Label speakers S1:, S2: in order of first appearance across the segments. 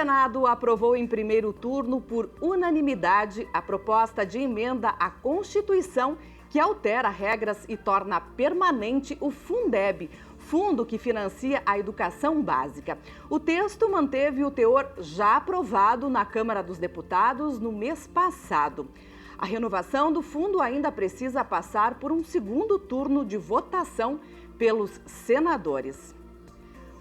S1: Senado aprovou em primeiro turno, por unanimidade, a proposta de emenda à Constituição que altera regras e torna permanente o Fundeb, fundo que financia a educação básica. O texto manteve o teor já aprovado na Câmara dos Deputados no mês passado. A renovação do fundo ainda precisa passar por um segundo turno de votação pelos senadores.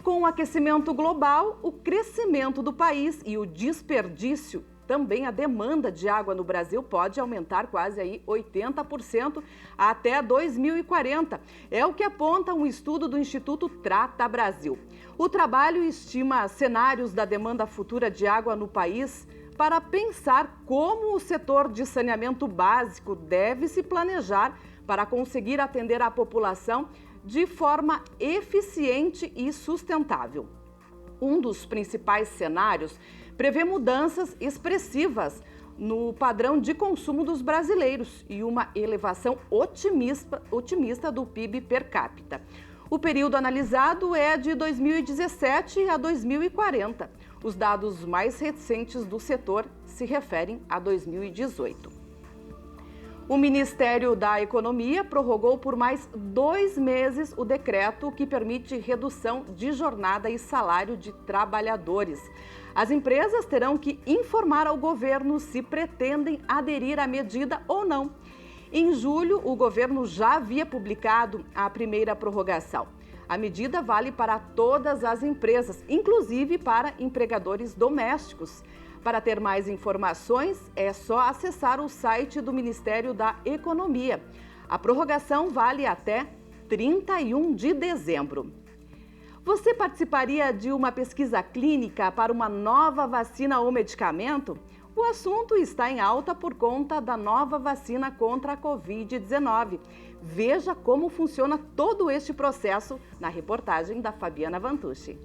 S1: Com o aquecimento global, o crescimento do país e o desperdício, também a demanda de água no Brasil pode aumentar quase 80% até 2040. É o que aponta um estudo do Instituto Trata Brasil. O trabalho estima cenários da demanda futura de água no país para pensar como o setor de saneamento básico deve se planejar para conseguir atender a população de forma eficiente e sustentável. Um dos principais cenários prevê mudanças expressivas no padrão de consumo dos brasileiros e uma elevação otimista do PIB per capita. O período analisado é de 2017 a 2040. Os dados mais recentes do setor se referem a 2018. O Ministério da Economia prorrogou por mais 2 meses o decreto que permite redução de jornada e salário de trabalhadores. As empresas terão que informar ao governo se pretendem aderir à medida ou não. Em julho, o governo já havia publicado a primeira prorrogação. A medida vale para todas as empresas, inclusive para empregadores domésticos. Para ter mais informações, é só acessar o site do Ministério da Economia. A prorrogação vale até 31 de dezembro. Você participaria de uma pesquisa clínica para uma nova vacina ou medicamento? O assunto está em alta por conta da nova vacina contra a Covid-19. Veja como funciona todo este processo na reportagem da Fabiana Vantucci.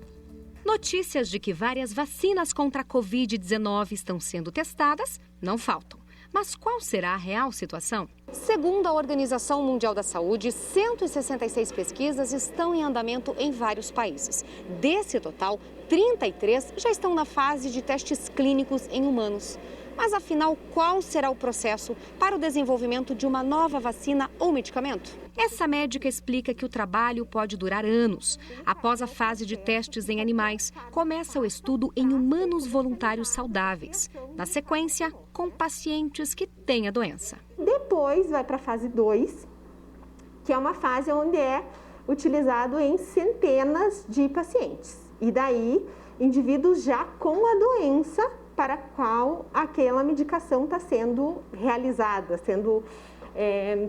S2: Notícias de que várias vacinas contra a Covid-19 estão sendo testadas não faltam. Mas qual será a real situação? Segundo a Organização Mundial da Saúde, 166 pesquisas estão em andamento em vários países. Desse total, 33 já estão na fase de testes clínicos em humanos. Mas afinal, qual será o processo para o desenvolvimento de uma nova vacina ou medicamento? Essa médica explica que o trabalho pode durar anos. Após a fase de testes em animais, começa o estudo em humanos voluntários saudáveis. Na sequência, com pacientes que têm a doença.
S3: Depois vai para a fase 2, que é uma fase onde é utilizado em centenas de pacientes. E daí, indivíduos já com a doença para a qual aquela medicação está sendo realizada, sendo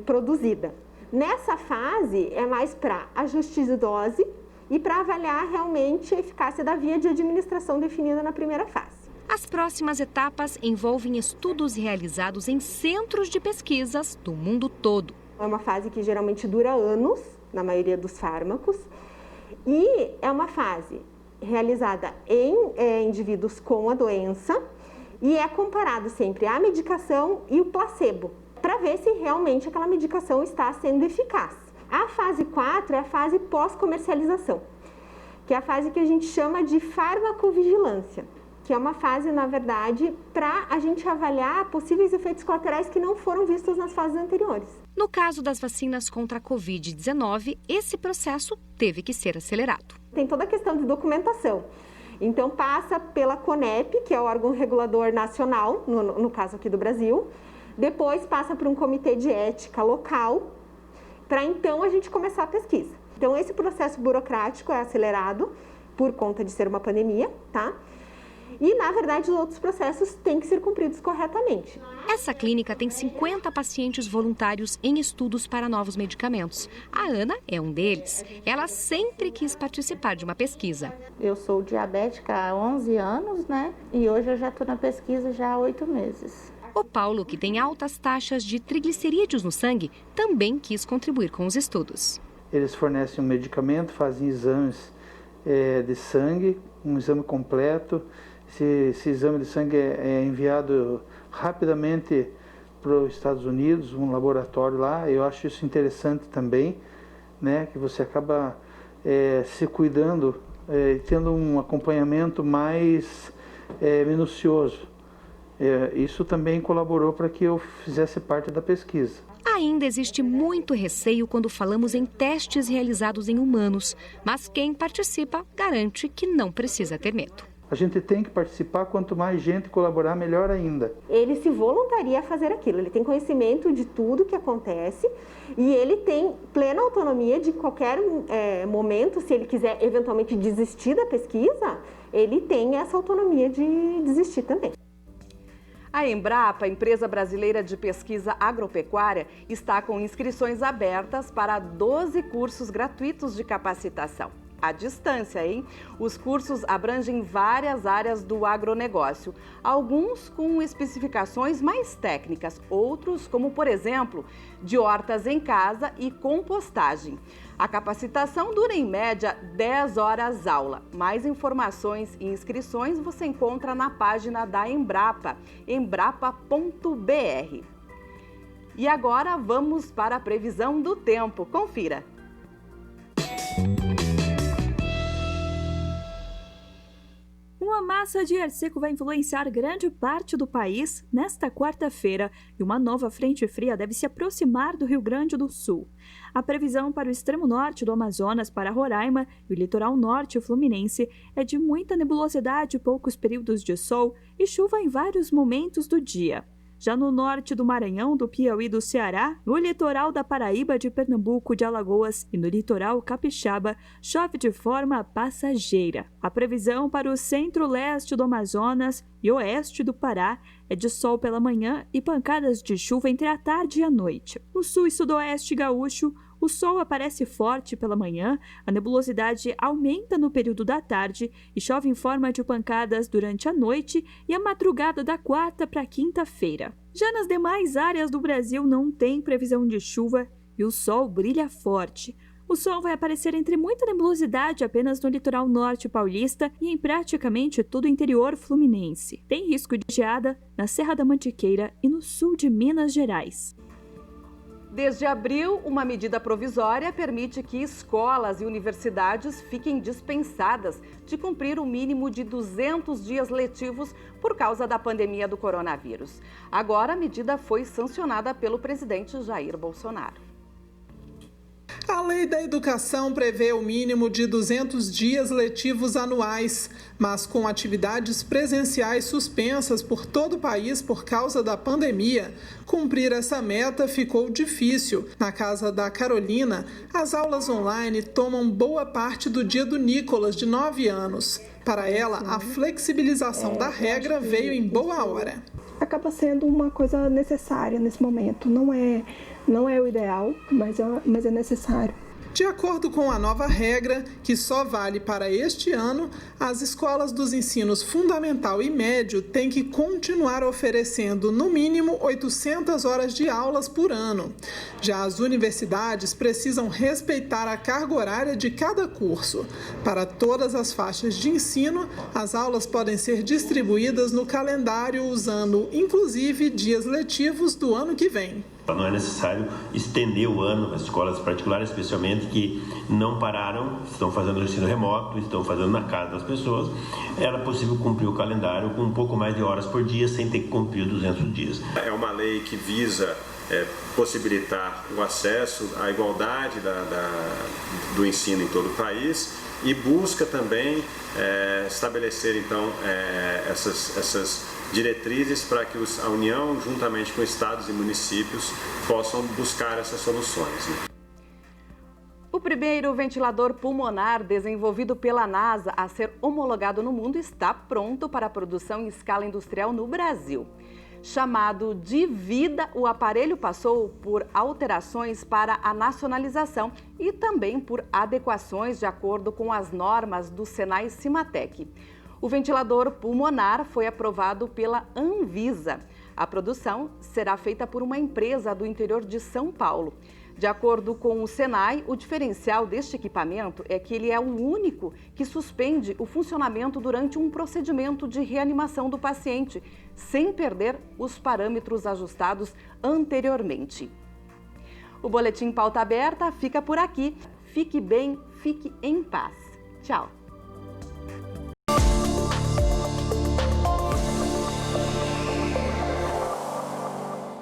S3: produzida. Nessa fase é mais para ajuste de dose e para avaliar realmente a eficácia da via de administração definida na primeira fase.
S2: As próximas etapas envolvem estudos realizados em centros de pesquisas do mundo todo.
S3: É uma fase que geralmente dura anos, na maioria dos fármacos, e é uma fase realizada em indivíduos com a doença e é comparado sempre a medicação e o placebo, para ver se realmente aquela medicação está sendo eficaz. A fase 4 é a fase pós-comercialização, que é a fase que a gente chama de farmacovigilância, que é uma fase, na verdade, para a gente avaliar possíveis efeitos colaterais que não foram vistos nas fases anteriores.
S2: No caso das vacinas contra a Covid-19, esse processo teve que ser acelerado.
S3: Tem toda a questão de documentação. Então, passa pela CONEP, que é o órgão regulador nacional, no caso aqui do Brasil. Depois, passa por um comitê de ética local, para então a gente começar a pesquisa. Então, esse processo burocrático é acelerado por conta de ser uma pandemia, tá? E, na verdade, os outros processos têm que ser cumpridos corretamente.
S2: Essa clínica tem 50 pacientes voluntários em estudos para novos medicamentos. A Ana é um deles. Ela sempre quis participar de uma pesquisa.
S4: Eu sou diabética há 11 anos, né? E hoje eu já estou na pesquisa já há 8 meses.
S2: O Paulo, que tem altas taxas de triglicerídeos no sangue, também quis contribuir com os estudos.
S5: Eles fornecem um medicamento, fazem exames de sangue, um exame completo. Esse exame de sangue é enviado rapidamente para os Estados Unidos, um laboratório lá. Eu acho isso interessante também, né, que você acaba se cuidando, tendo um acompanhamento mais minucioso. Isso também colaborou para que eu fizesse parte da pesquisa.
S2: Ainda existe muito receio quando falamos em testes realizados em humanos, mas quem participa garante que não precisa ter medo.
S5: A gente tem que participar, quanto mais gente colaborar, melhor ainda.
S3: Ele se voluntaria a fazer aquilo, ele tem conhecimento de tudo que acontece e ele tem plena autonomia de qualquer momento, se ele quiser eventualmente desistir da pesquisa, ele tem essa autonomia de desistir também.
S1: A Embrapa, empresa brasileira de pesquisa agropecuária, está com inscrições abertas para 12 cursos gratuitos de capacitação. À distância, hein? Os cursos abrangem várias áreas do agronegócio, alguns com especificações mais técnicas, outros como, por exemplo, de hortas em casa e compostagem. A capacitação dura em média 10 horas aula. Mais informações e inscrições você encontra na página da Embrapa, embrapa.br. E agora vamos para a previsão do tempo. Confira!
S6: Uma massa de ar seco vai influenciar grande parte do país nesta quarta-feira e uma nova frente fria deve se aproximar do Rio Grande do Sul. A previsão para o extremo norte do Amazonas, para Roraima e o litoral norte fluminense é de muita nebulosidade, poucos períodos de sol e chuva em vários momentos do dia. Já no norte do Maranhão, do Piauí e do Ceará, no litoral da Paraíba, de Pernambuco, de Alagoas e no litoral capixaba, chove de forma passageira. A previsão para o centro-leste do Amazonas e oeste do Pará é de sol pela manhã e pancadas de chuva entre a tarde e a noite. No sul e sudoeste gaúcho, o sol aparece forte pela manhã, a nebulosidade aumenta no período da tarde e chove em forma de pancadas durante a noite e a madrugada da quarta para quinta-feira. Já nas demais áreas do Brasil não tem previsão de chuva e o sol brilha forte. O sol vai aparecer entre muita nebulosidade apenas no litoral norte paulista e em praticamente todo o interior fluminense. Tem risco de geada na Serra da Mantiqueira e no sul de Minas Gerais.
S1: Desde abril, uma medida provisória permite que escolas e universidades fiquem dispensadas de cumprir o mínimo de 200 dias letivos por causa da pandemia do coronavírus. Agora, a medida foi sancionada pelo presidente Jair Bolsonaro.
S7: A Lei da Educação prevê o mínimo de 200 dias letivos anuais, mas com atividades presenciais suspensas por todo o país por causa da pandemia, cumprir essa meta ficou difícil. Na casa da Carolina, as aulas online tomam boa parte do dia do Nicolas, de 9 anos. Para ela, a flexibilização da regra veio em boa hora.
S8: Acaba sendo uma coisa necessária nesse momento. Não é o ideal, mas é necessário.
S7: De acordo com a nova regra, que só vale para este ano, as escolas dos ensinos fundamental e médio têm que continuar oferecendo no mínimo 800 horas de aulas por ano. Já as universidades precisam respeitar a carga horária de cada curso. Para todas as faixas de ensino, as aulas podem ser distribuídas no calendário usando, inclusive, dias letivos do ano que vem.
S9: Não é necessário estender o ano, as escolas particulares especialmente, que não pararam, estão fazendo o ensino remoto, estão fazendo na casa das pessoas, era possível cumprir o calendário com um pouco mais de horas por dia, sem ter que cumprir 200 dias.
S10: É uma lei que visa possibilitar o acesso à igualdade do ensino em todo o país e busca também estabelecer, então, essas diretrizes para que a União, juntamente com estados e municípios, possam buscar essas soluções.
S1: O primeiro ventilador pulmonar desenvolvido pela NASA a ser homologado no mundo está pronto para a produção em escala industrial no Brasil. Chamado de Vida, o aparelho passou por alterações para a nacionalização e também por adequações de acordo com as normas do Senai-Cimatec. O ventilador pulmonar foi aprovado pela Anvisa. A produção será feita por uma empresa do interior de São Paulo. De acordo com o Senai, o diferencial deste equipamento é que ele é o único que suspende o funcionamento durante um procedimento de reanimação do paciente, sem perder os parâmetros ajustados anteriormente. O Boletim Pauta Aberta fica por aqui. Fique bem, fique em paz. Tchau!